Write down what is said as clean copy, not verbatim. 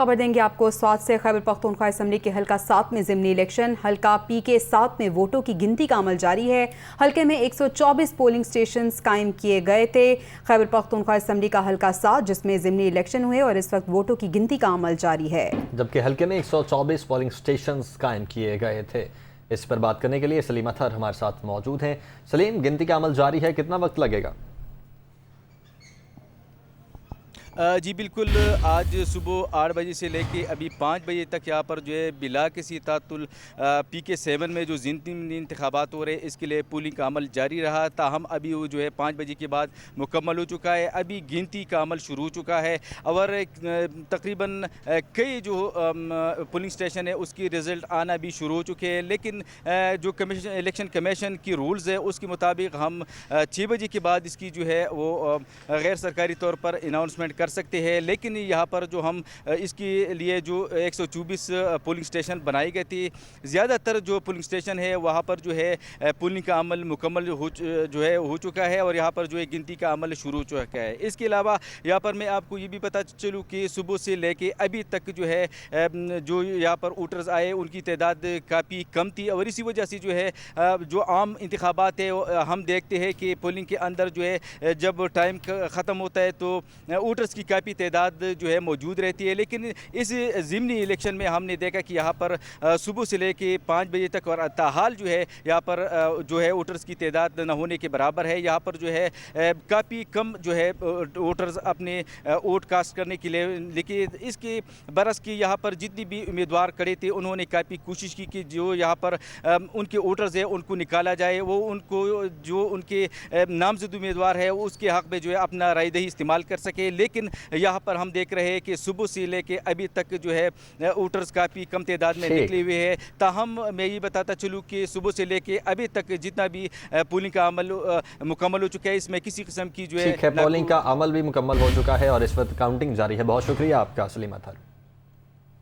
خبر دیں گے آپ کو سوات سے۔ خیبر پختونخوا اسمبلی کے حلقہ 7 میں ضمنی الیکشن، حلقہ پی کے 7 میں ووٹوں کی گنتی کا عمل جاری ہے۔ حلقے میں 124 پولنگ سٹیشنز قائم کیے گئے تھے۔ خیبر پختونخوا اسمبلی کا حلقہ 7 جس میں ضمنی الیکشن ہوئے اور اس وقت ووٹوں کی گنتی کا عمل جاری ہے، جبکہ حلقے میں 124 پولنگ سٹیشنز قائم کیے گئے تھے۔ اس پر بات کرنے کے لیے سلیم اطہر ہمارے ساتھ موجود ہیں۔ سلیم، گنتی کا عمل جاری ہے، کتنا وقت لگے گا؟ جی بالکل، آج صبح 8 بجے سے لے کے ابھی 5 بجے تک یہاں پر جو ہے بلا کسی تعطل پی کے 7 میں جو ضمنی انتخابات ہو رہے ہیں اس کے لیے پولنگ کا عمل جاری رہا، تاہم ابھی وہ جو ہے 5 بجے کے بعد مکمل ہو چکا ہے۔ ابھی گنتی کا عمل شروع ہو چکا ہے اور تقریباً کئی جو پولنگ اسٹیشن ہے اس کی رزلٹ آنا بھی شروع ہو چکے ہیں، لیکن جو الیکشن کمیشن کی رولز ہے اس کے مطابق ہم 6 بجے کے بعد اس کی جو ہے وہ غیر سرکاری طور پر اناؤنسمنٹ کر سکتے ہیں، لیکن یہاں پر جو ہم اس کے لیے جو 124 پولنگ سٹیشن بنائی گئی تھی، زیادہ تر جو پولنگ سٹیشن ہے وہاں پر جو ہے پولنگ کا عمل مکمل ہو چکا ہے اور یہاں پر جو ہے گنتی کا عمل شروع ہو چکا ہے۔ اس کے علاوہ یہاں پر میں آپ کو یہ بھی پتہ چلوں کہ صبح سے لے کے ابھی تک جو ہے جو یہاں پر ووٹرز آئے ان کی تعداد کافی کم تھی اور اسی وجہ سے جو ہے جو عام انتخابات ہے ہم دیکھتے ہیں کہ پولنگ کے اندر جو ہے جب ٹائم ختم ہوتا ہے تو ووٹرز کی کافی تعداد جو ہے موجود رہتی ہے، لیکن اس ضمنی الیکشن میں ہم نے دیکھا کہ یہاں پر صبح سے لے کے 5 بجے تک اور تاحال جو ہے یہاں پر جو ہے ووٹرز کی تعداد نہ ہونے کے برابر ہے۔ یہاں پر جو ہے کافی کم جو ہے ووٹرز اپنے ووٹ کاسٹ کرنے کے لیے، لیکن اس کے برعکس کی یہاں پر جتنی بھی امیدوار کھڑے تھے انہوں نے کافی کوشش کی کہ جو یہاں پر ان کے ووٹرز ہیں ان کو نکالا جائے، وہ ان کو جو ان کے نامزد امیدوار ہے اس کے حق میں جو ہے اپنا رائے دہی استعمال کر سکے، لیکن یہاں پر ہم دیکھ رہے ہیں کہ صبح سے لے کے ابھی تک جو ہے ووٹرز کافی کم تعداد میں نکلے ہوئے ہیں۔ تاہم میں یہ بتاتا چلوں کہ صبح سے لے کے ابھی تک جتنا بھی پولنگ کا عمل مکمل ہو چکا ہے اس میں کسی قسم کی جو ہے پولنگ کا عمل بھی مکمل ہو چکا ہے اور اس وقت کاؤنٹنگ جاری ہے۔ بہت شکریہ آپ کا سلیم اطہر۔